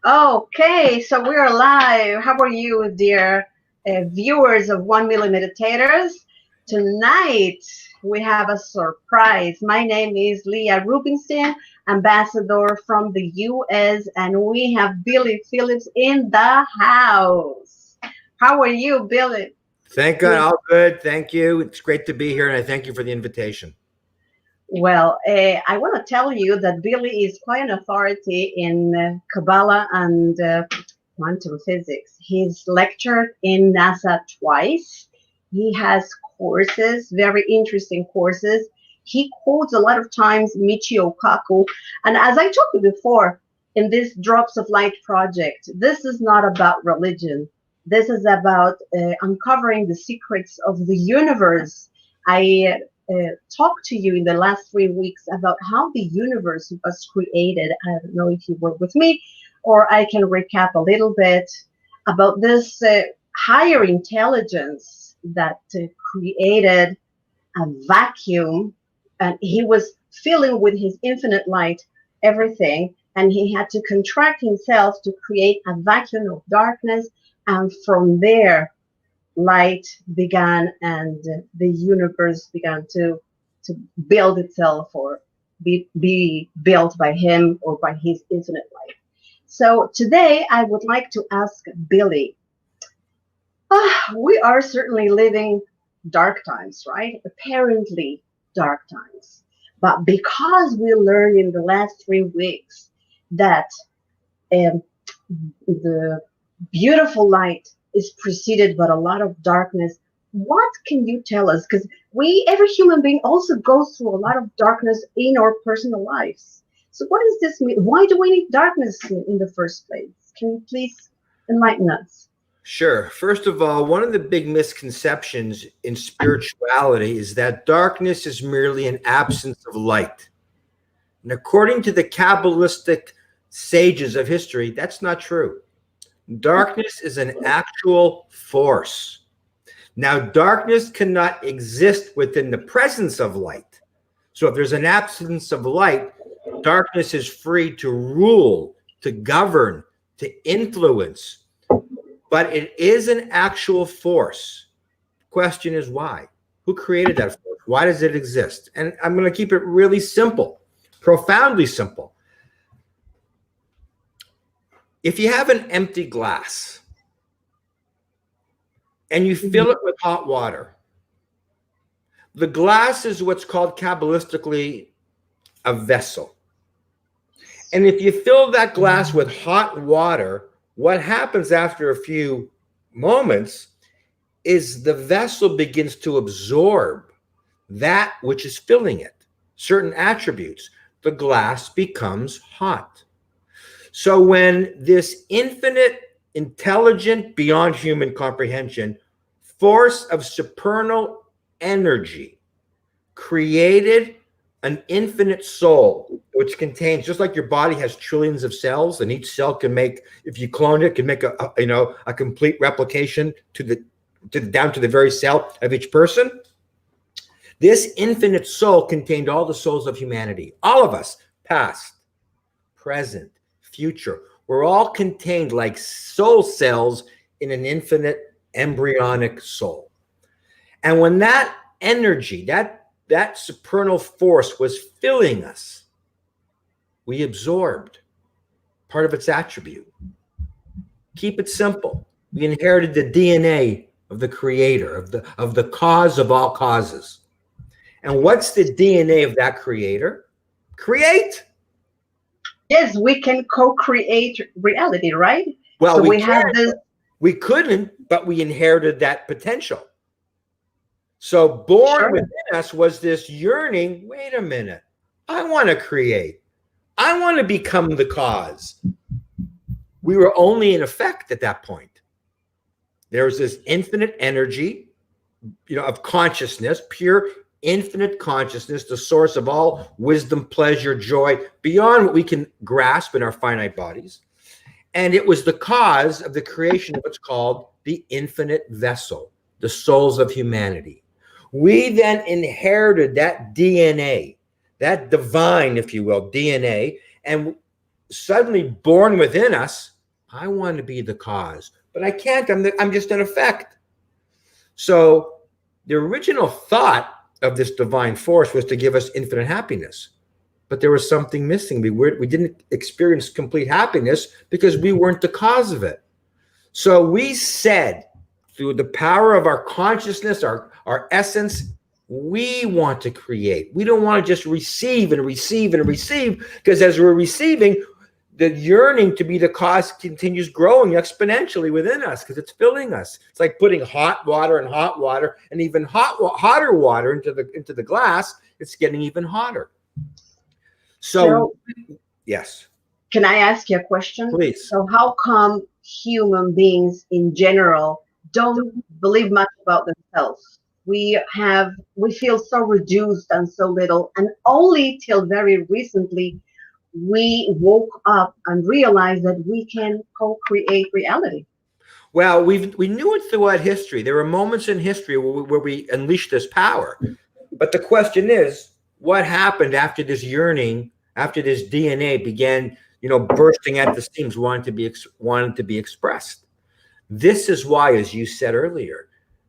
Okay, so we're live. How are you, dear viewers of 1 Millimeter? Tonight we have a surprise. My name is Leah Rubinstein, ambassador from the US, and we have Billy Phillips in the house. How are you, Billy? Thank God, all good. Thank you. It's great to be here, and I thank you for the invitation. Well, I want to tell you that Billy is quite an authority in Kabbalah and quantum physics. He's lectured in NASA twice. He has courses, very interesting courses. He quotes a lot of times Michio Kaku. And as I told you before, in this Drops of Light project, this is not about religion. This is about uncovering the secrets of the universe. I talked to you in the last 3 weeks about how the universe was created. I don't know if you were with me, or I can recap a little bit about this higher intelligence that created a vacuum, and he was filling with his infinite light everything, and he had to contract himself to create a vacuum of darkness, and from there light began, and the universe began to build itself, or be built by him or by his infinite light. So today I would like to ask Billy, we are certainly living dark times, right? Apparently dark times. But because we learned in the last 3 weeks that the beautiful light is preceded by a lot of darkness, what can you tell us? Because every human being also goes through a lot of darkness in our personal lives. So what does this mean? Why do we need darkness in the first place? Can you please enlighten us? Sure. First of all, one of the big misconceptions in spirituality is that darkness is merely an absence of light. And according to the Kabbalistic sages of history, that's not true. Darkness is an actual force. Now, darkness cannot exist within the presence of light. So if there's an absence of light, darkness is free to rule, to govern, to influence. But it is an actual force. Question is why? Who created that force? Why does it exist? And I'm going to keep it really simple, profoundly simple. If you have an empty glass and you fill it with hot water, the glass is what's called Kabbalistically a vessel. And if you fill that glass with hot water, what happens after a few moments is the vessel begins to absorb that which is filling it, certain attributes. The glass becomes hot. So when this infinite, intelligent, beyond human comprehension, force of supernal energy created an infinite soul, which contains, just like your body has trillions of cells, and each cell can make, if you clone it, can make a complete replication down to the very cell of each person. This infinite soul contained all the souls of humanity, all of us, past, present, future. We're all contained like soul cells in an infinite embryonic soul. And when that energy, that supernal force was filling us, we absorbed part of its attribute. Keep it simple. We inherited the DNA of the creator, of the cause of all causes. And what's the DNA of that creator? Create. Yes, we can co-create reality, right? Well, so we have this. We couldn't, but we inherited that potential. So born within us was this yearning, wait a minute, I want to create. I want to become the cause. We were only in effect at that point. There was this infinite energy, of consciousness, pure infinite consciousness, the source of all wisdom, pleasure, joy, beyond what we can grasp in our finite bodies. And it was the cause of the creation of what's called the infinite vessel, the souls of humanity. We then inherited that DNA, that divine, if you will, DNA, and suddenly born within us I want to be the cause, but I can't. I'm just an effect. So the original thought of this divine force was to give us infinite happiness. But there was something missing. We didn't experience complete happiness because we weren't the cause of it. So we said, through the power of our consciousness, our essence, we want to create. We don't want to just receive and receive and receive, because as we're receiving, the yearning to be the cause continues growing exponentially within us because it's filling us. It's like putting hot water and even hotter water into the glass. It's getting even hotter. So yes. Can I ask you a question? Please. So how come human beings in general don't believe much about themselves? We feel so reduced and so little, and only till very recently we woke up and realized that we can co-create reality. Well, we knew it throughout history. There were moments in history where we unleashed this power. But the question is, what happened after this yearning, after this DNA began, bursting at the seams, wanting to be expressed? This is why, as you said earlier,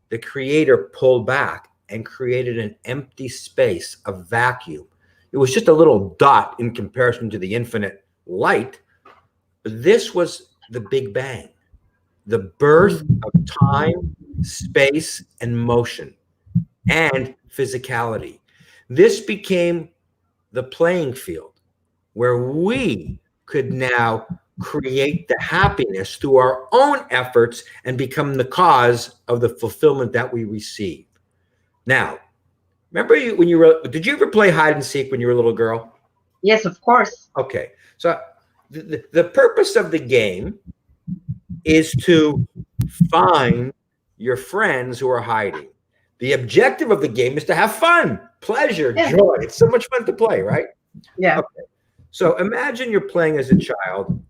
the Creator pulled back and created an empty space, a vacuum. It was just a little dot in comparison to the infinite light. But this was the Big Bang, the birth of time, space, and motion, and physicality. This became the playing field where we could now create the happiness through our own efforts and become the cause of the fulfillment that we receive. Now, remember did you ever play hide and seek when you were a little girl? Yes, of course. Okay. So the purpose of the game is to find your friends who are hiding. The objective of the game is to have fun, pleasure, joy. It's so much fun to play, right? Yeah. Okay. So imagine you're playing as a child.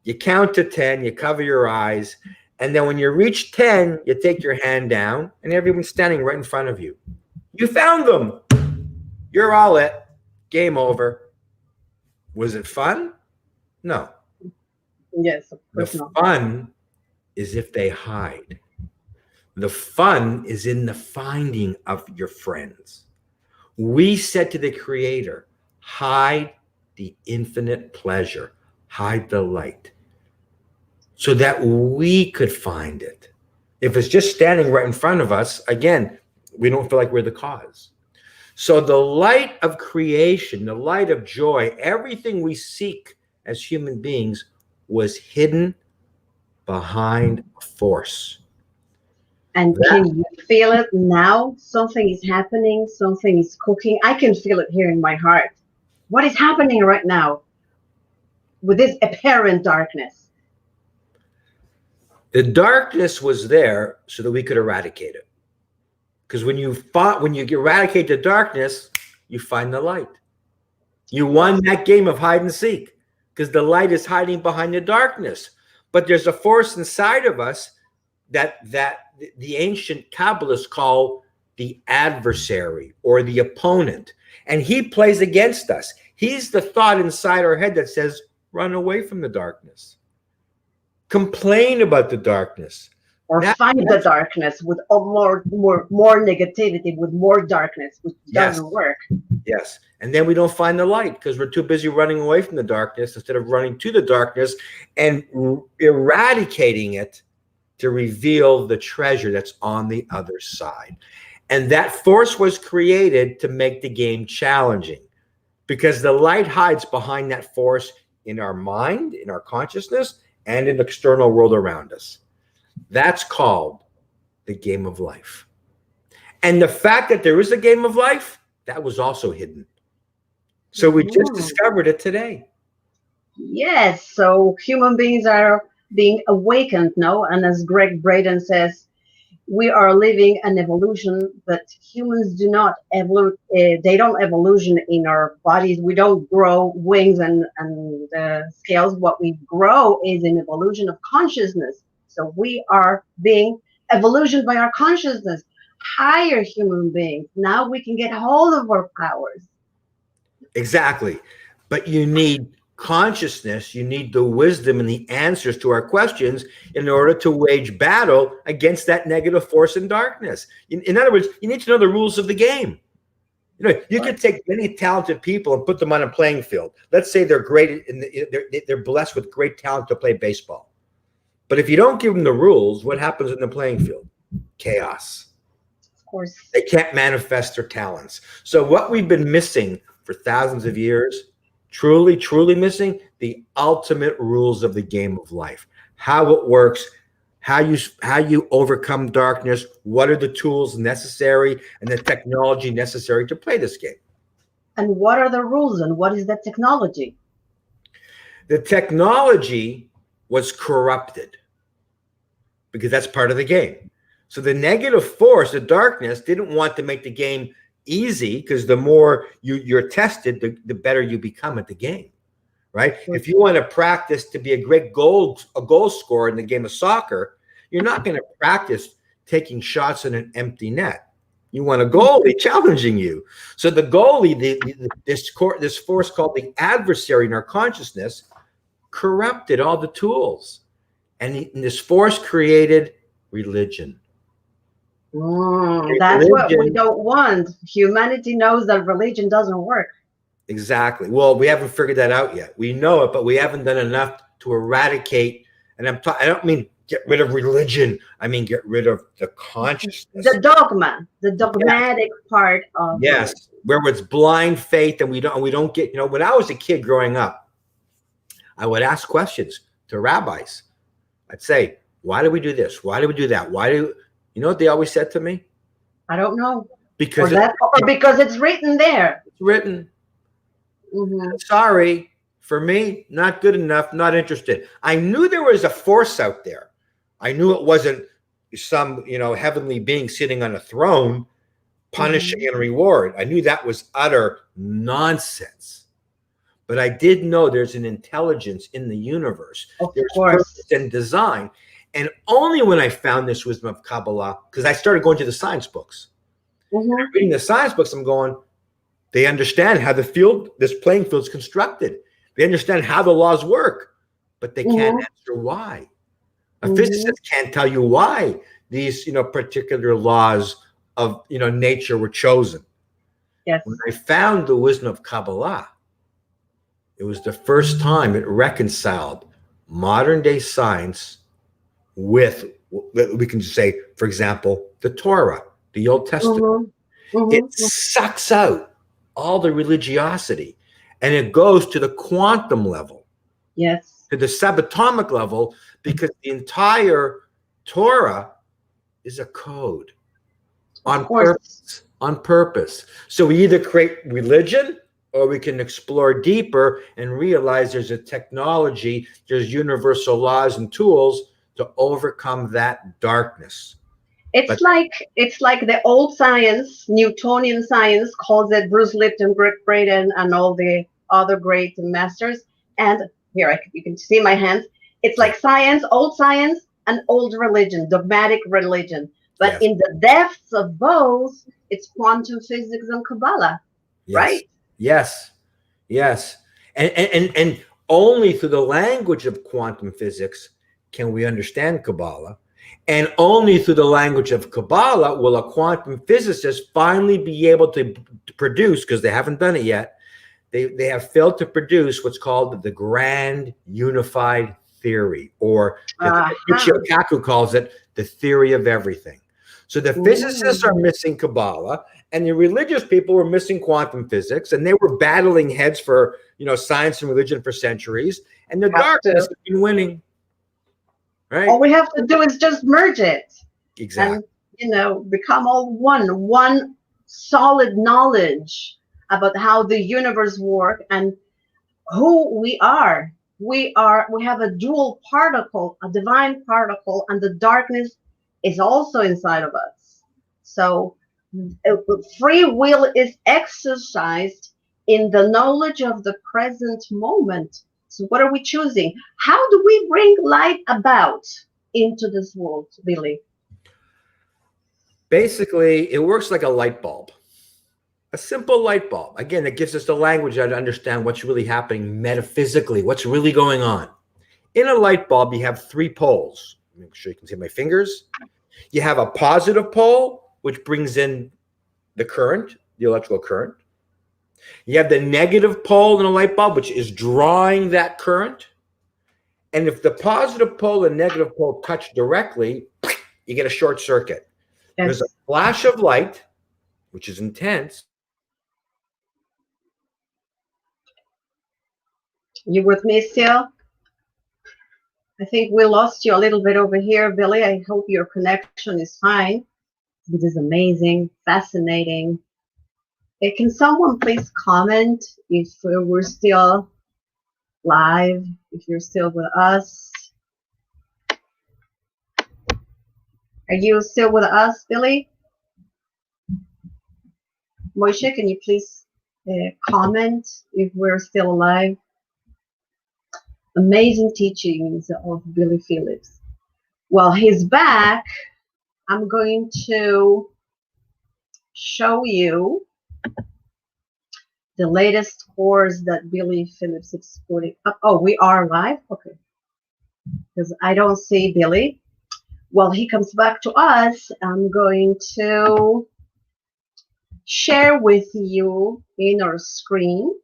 You count to 10, you cover your eyes, and then when you reach 10, you take your hand down, and everyone's standing right in front of you. You found them. You're all it. Game over. Was it fun? No. Yes, of course The not. fun is if they hide. The fun is in the finding of your friends. We said to the Creator, hide the infinite pleasure, hide the light, so that we could find it. If it's just standing right in front of us, again, we don't feel like we're the cause. So the light of creation, the light of joy, everything we seek as human beings was hidden behind a force. And can you feel it now? Something is happening, something is cooking. I can feel it here in my heart. What is happening right now with this apparent darkness? The darkness was there so that we could eradicate it. Because when you eradicate the darkness, you find the light. You won that game of hide and seek because the light is hiding behind the darkness. But there's a force inside of us that the ancient Kabbalists call the adversary or the opponent. And he plays against us. He's the thought inside our head that says, run away from the darkness. Complain about the darkness. Or find the darkness with more negativity, with more darkness, which doesn't work. Yes. And then we don't find the light because we're too busy running away from the darkness instead of running to the darkness and eradicating it to reveal the treasure that's on the other side. And that force was created to make the game challenging because the light hides behind that force in our mind, in our consciousness, and in the external world around us. That's called the game of life. And the fact that there is a game of life, that was also hidden. So we just discovered it today. Yes, so human beings are being awakened now, and as Greg Braden says, we are living an evolution, but humans do not evolve. They don't evolution in our bodies. We don't grow wings and scales. What we grow is an evolution of consciousness. So we are being evolutioned by our consciousness, higher human beings. Now we can get hold of our powers. Exactly. But you need consciousness, you need the wisdom and the answers to our questions in order to wage battle against that negative force and darkness. In other words, you need to know the rules of the game. You know, you could take many talented people and put them on a playing field. Let's say they're great and they're blessed with great talent to play baseball. But if you don't give them the rules, what happens in the playing field? Chaos. Of course. They can't manifest their talents. So what we've been missing for thousands of years, truly, truly missing, the ultimate rules of the game of life. How it works, how you overcome darkness, what are the tools necessary and the technology necessary to play this game. And what are the rules and what is the technology? The technology was corrupted because that's part of the game. So the negative force, the darkness, didn't want to make the game easy, because the more you're tested, the better you become at the game, right? If you want to practice to be a great goal scorer in the game of soccer, you're not going to practice taking shots in an empty net. You want a goalie challenging you. So the goalie, this force called the adversary in our consciousness, corrupted all the tools, and this force created religion. That's what we don't want. Humanity knows that religion doesn't work. Exactly. Well, we haven't figured that out yet. We know it, but we haven't done enough to eradicate. And I don't mean get rid of religion. I mean get rid of the consciousness, the dogma, the dogmatic part of yes, where it's blind faith, and we don't get. You know, when I was a kid growing up, I would ask questions to rabbis. I'd say, "Why do we do this? Why do we do that? Why do?" You know what they always said to me? I don't know. Because because it's written there. It's written. Sorry, for me, not good enough, not interested. I knew there was a force out there. I knew it wasn't some, heavenly being sitting on a throne punishing and reward. I knew that was utter nonsense. But I did know there's an intelligence in the universe. There's purpose and design. And only when I found this wisdom of Kabbalah, because I started going to the science books. Reading the science books, I'm going, they understand how this playing field is constructed. They understand how the laws work, but they can't answer why. A physicist can't tell you why these, particular laws of, nature were chosen. Yes. When I found the wisdom of Kabbalah, it was the first time it reconciled modern day science with, we can say, for example, the Torah, the Old Testament. It sucks out all the religiosity, and it goes to the quantum level, yes, to the subatomic level, because the entire Torah is a code on purpose. On purpose. So we either create religion, or we can explore deeper and realize there's a technology, there's universal laws and tools to overcome that darkness. It's like the old science, Newtonian science, calls it Bruce Lipton, Greg Braden, and all the other great masters. And here you can see my hands. It's like science, and old religion, dogmatic religion. But in the depths of both, it's quantum physics and Kabbalah, right? Yes. And only through the language of quantum physics can we understand Kabbalah. And only through the language of Kabbalah will a quantum physicist finally be able to produce, because they haven't done it yet, they have failed to produce what's called the grand unified theory, or Michio Kaku calls it the theory of everything. So the physicists are missing Kabbalah, and the religious people were missing quantum physics, and they were battling heads for science and religion for centuries, and the darkness has been winning. Right. All we have to do is just merge it. Exactly. And, become all one solid knowledge about how the universe works and who we are. We have a dual particle, a divine particle, and the darkness is also inside of us. So free will is exercised in the knowledge of the present moment. So what are we choosing? How do we bring light about into this world, Billy? Basically, it works like a light bulb. A simple light bulb. Again, it gives us the language to understand what's really happening metaphysically, what's really going on. In a light bulb, you have 3 poles. Make sure you can see my fingers. You have a positive pole, which brings in the current, the electrical current. You have the negative pole in a light bulb, which is drawing that current. And if the positive pole and negative pole touch directly, you get a short circuit. Yes. There's a flash of light, which is intense. You with me still? I think we lost you a little bit over here, Billy. I hope your connection is fine. This is amazing, fascinating. Can someone please comment if we're still live, if you're still with us? Are you still with us, Billy? Moishe, can you please comment if we're still alive? Amazing teachings of Billy Phillips. While he's back, I'm going to show you the latest course that Billy Phillips is putting up. Oh, we are live? Okay. Because I don't see Billy. While he comes back to us, I'm going to share with you in our screen.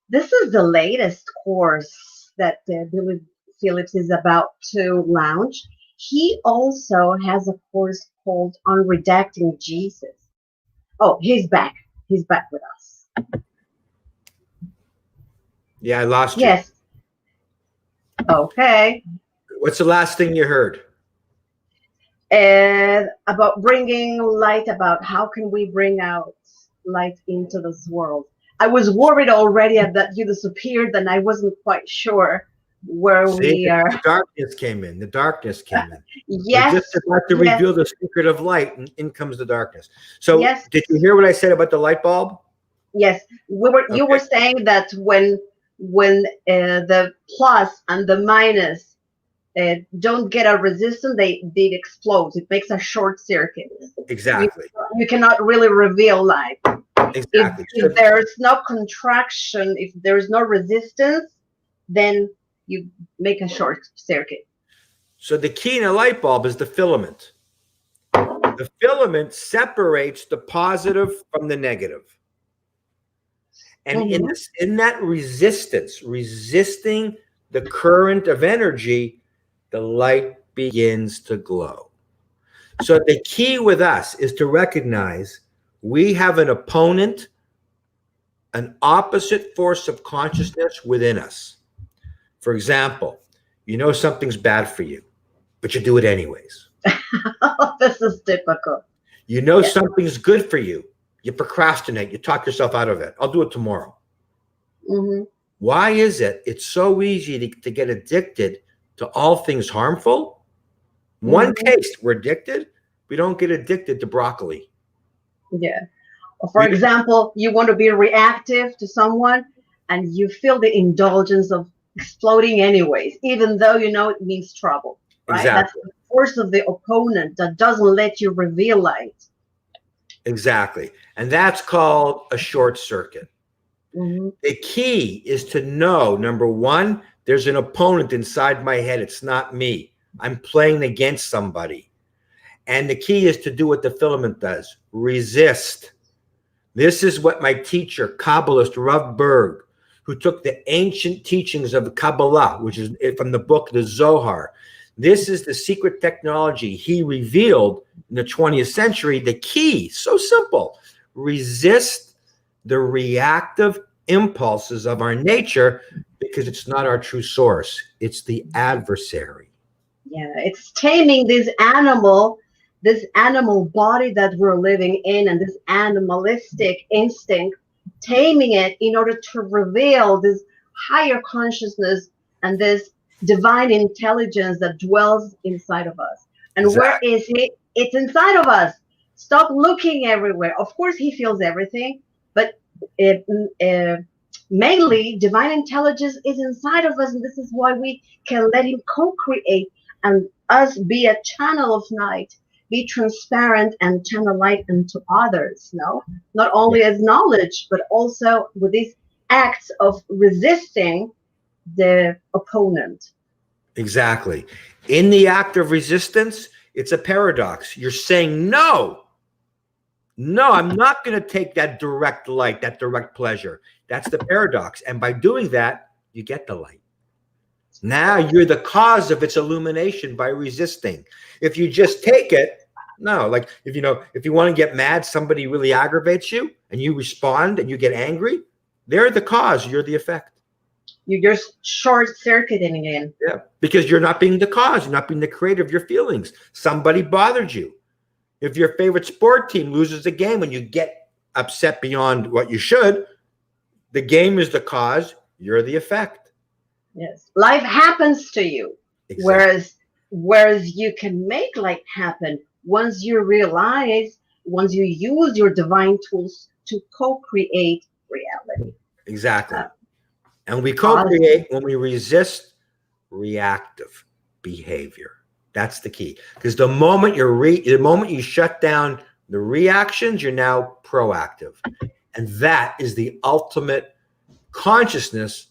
This is the latest course that Billy Phillips is about to launch. He also has a course called Unredacting Jesus. Oh, he's back. He's back with us. Yeah, I lost you. Yes. Okay. What's the last thing you heard? About bringing light, about how can we bring out light into this world. I was worried already that you disappeared, and I wasn't quite sure where we are. The darkness came in. The darkness came in. Yes. We're just about to reveal the secret of light, and in comes the darkness. So, did you hear what I said about the light bulb? Yes, you were saying that when the plus and the minus don't get a resistance, they explode. It makes a short circuit. Exactly. You cannot really reveal light. Exactly. If there's no contraction, if there's no resistance, then you make a short circuit. So the key in a light bulb is the filament. The filament separates the positive from the negative. And in that resistance, resisting the current of energy, the light begins to glow. So the key with us is to recognize we have an opponent, an opposite force of consciousness within us. For example, you know something's bad for you, but you do it anyways. This is typical. You know something's good for you. You procrastinate. You talk yourself out of it. I'll do it tomorrow. Why is it it's so easy to get addicted to all things harmful? One taste, we're addicted. We don't get addicted to broccoli. Yeah. For example, you want to be reactive to someone and you feel the indulgence of exploding anyways, even though you know it means trouble. Right? Exactly. That's the force of the opponent that doesn't let you reveal light. Exactly. And that's called a short circuit. The key is to know, number one, there's an opponent inside my head. It's not me. I'm playing against somebody. And the key is to do what the filament does. Resist. This is what my teacher, Kabbalist Rav Berg, who took the ancient teachings of Kabbalah, which is from the book, the Zohar. This is the secret technology he revealed in the 20th century. The key, so simple, resist the reactive impulses of our nature because it's not our true source. It's the adversary. Yeah, it's taming this animal body that we're living in and this animalistic instinct, taming it in order to reveal this higher consciousness and this divine intelligence that dwells inside of us. And where is he? It's inside of us. Stop looking everywhere. Of course, he feels everything, but mainly divine intelligence is inside of us, and this is why we can let him co-create and us be a channel of light be transparent and channel light into others, no? Not only as knowledge, but also with these acts of resisting the opponent. Exactly. In the act of resistance, it's a paradox. You're saying, no, I'm not going to take that direct light, that direct pleasure. That's the paradox. And by doing that, you get the light. Now you're the cause of its illumination by resisting. If you just take it, no, like if you want to get mad, somebody really aggravates you and you respond and you get angry, they're the cause, you're the effect. You're short-circuiting in. Yeah, because you're not being the cause, you're not being the creator of your feelings. Somebody bothered you. If your favorite sport team loses a game and you get upset beyond what you should, the game is the cause, you're the effect. Yes, life happens to you. Exactly. Whereas you can make life happen once you realize, once you use your divine tools to co-create reality. Exactly. And we co-create when we resist reactive behavior. That's the key. Because the moment you shut down the reactions, you're now proactive. And that is the ultimate consciousness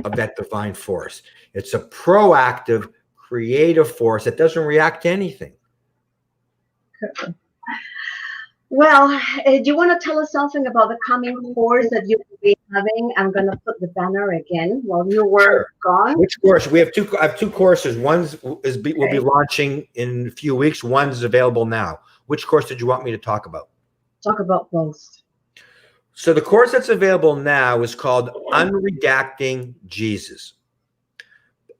of that divine force. It's a proactive, creative force that doesn't react to anything. Well, do you want to tell us something about the coming course that you will be having? I'm going to put the banner again while you were gone. Which course? I have two courses. Will be launching in a few weeks. One's available now. Which course did you want me to talk about? Talk about both. So the course that's available now is called Unredacting Jesus.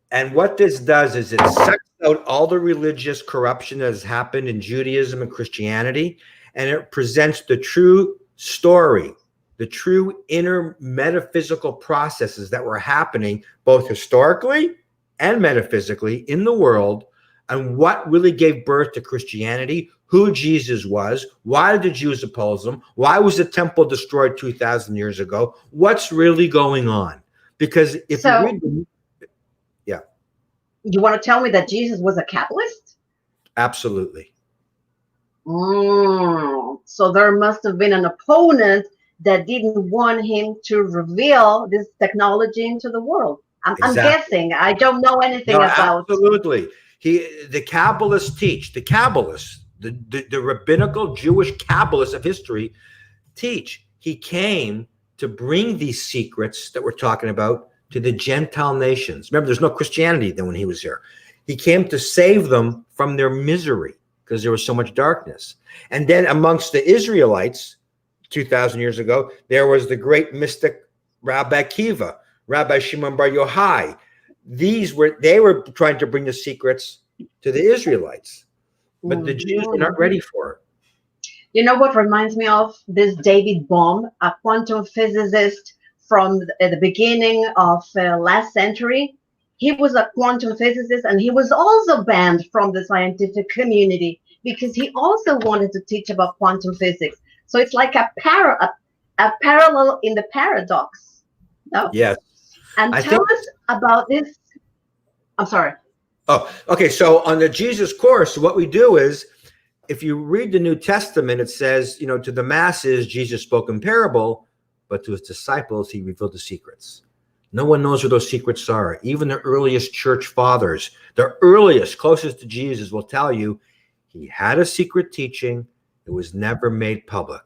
And what this does is it sucks out all the religious corruption that has happened in Judaism and Christianity, and it presents the true story, the true inner metaphysical processes that were happening both historically and metaphysically in the world, and what really gave birth to Christianity, who Jesus was, why did the Jews oppose him, why was the temple destroyed 2,000 years ago, what's really going on? Because if you read the, you want to tell me that Jesus was a Capitalist? Absolutely. So there must have been an opponent that didn't want him to reveal this technology into the world. I'm guessing. I don't know anything about. Absolutely. The Kabbalists teach, the Kabbalists, the rabbinical Jewish Kabbalists of history teach. He came to bring these secrets that we're talking about to the Gentile nations. Remember, there's no Christianity then when he was here. He came to save them from their misery because there was so much darkness. And then amongst the Israelites, 2,000 years ago, there was the great mystic Rabbi Akiva, Rabbi Shimon Bar Yochai. They were trying to bring the secrets to the Israelites, but the Jews were not ready for it. You know what reminds me of? This David Bohm, a quantum physicist from the beginning of last century. He was a quantum physicist, and he was also banned from the scientific community because he also wanted to teach about quantum physics. So it's like a parallel in the paradox. No? Yes. And tell us about this. I'm sorry. Oh, okay. So on the Jesus course, what we do is, if you read the New Testament, it says, to the masses, Jesus spoke in parable, but to his disciples, he revealed the secrets. No one knows what those secrets are. Even the earliest church fathers, the earliest, closest to Jesus, will tell you he had a secret teaching. It was never made public.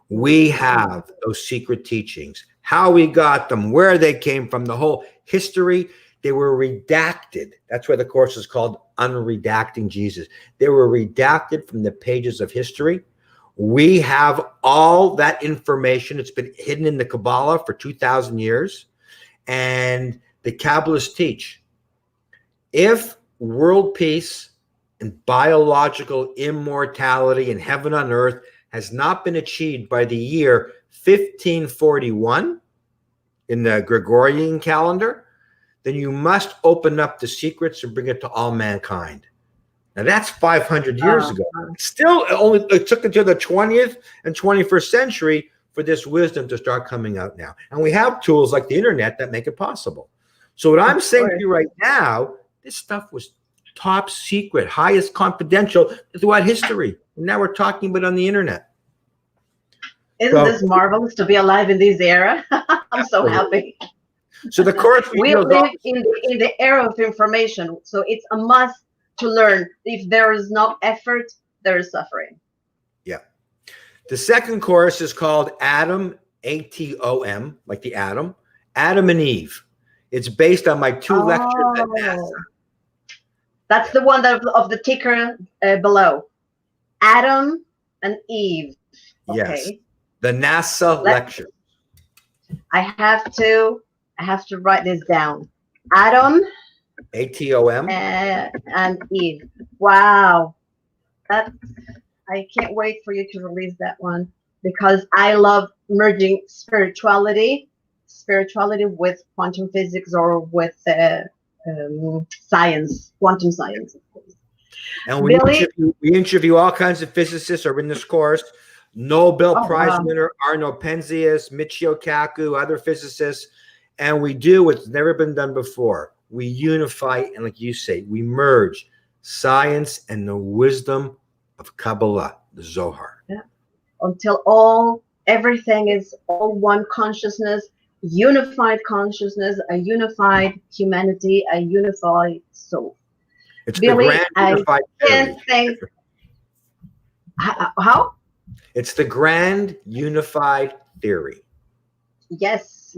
We have those secret teachings, how we got them, where they came from, the whole history. They were redacted. That's why the course is called Unredacting Jesus. They were redacted from the pages of history. We have all that information. It's been hidden in the Kabbalah for 2,000 years. And the Kabbalists teach, if world peace and biological immortality and heaven on earth has not been achieved by the year 1541 in the Gregorian calendar, then you must open up the secrets and bring it to all mankind. Now that's 500 years ago. Still, it took until the 20th and 21st century for this wisdom to start coming out now. And we have tools like the internet that make it possible. So what I'm saying to you right now, this stuff was top secret, highest confidential throughout history. And now we're talking about it on the internet. Isn't this marvelous to be alive in this era? I'm so happy. So the course we live in the era of information, so it's a must to learn. If there is no effort, there is suffering. Yeah. The second course is called Atom, A-T-O-M, like the atom, Adam and Eve. It's based on my 2 lectures at NASA. That's the one that of the ticker below. Adam and Eve. Okay. Yes. The NASA lecture. I have to write this down. Adam, A-T-O-M, and Eve. Wow, I can't wait for you to release that one, because I love merging spirituality with quantum physics, or with science, quantum science, of course. And we interview all kinds of physicists who are in this course. Nobel Prize winner Arno Penzias, Michio Kaku, other physicists. And we do what's never been done before. We unify, and like you say, we merge science and the wisdom of Kabbalah, the Zohar. Yeah. Until everything is all one consciousness, unified consciousness, a unified humanity, a unified soul. It's Billy, the grand unified theory. How? It's the grand unified theory. Yes.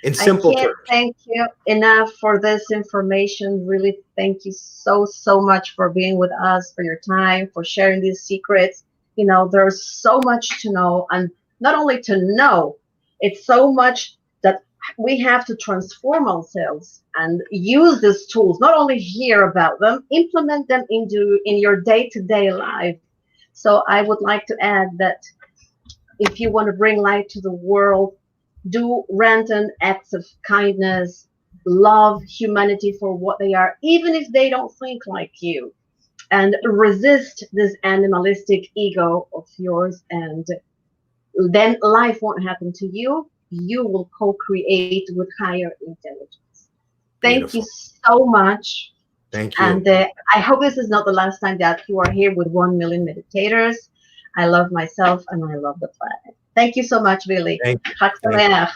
In simple terms. Thank you enough for this information. Really, thank you so much for being with us, for your time, for sharing these secrets. You know, there's so much to know, and not only to know, it's so much that we have to transform ourselves and use these tools. Not only hear about them, implement them in your day-to-day life. So I would like to add that if you want to bring light to the world, do random acts of kindness, love humanity for what they are, even if they don't think like you, and resist this animalistic ego of yours, and then life won't happen to you. You will co-create with higher intelligence. Thank you so much. Thank you. And I hope this is not the last time that you are here with 1 million meditators. I love myself and I love the planet. Thank you so much, Billy. Thank you. Bye-bye.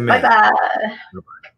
Bye-bye.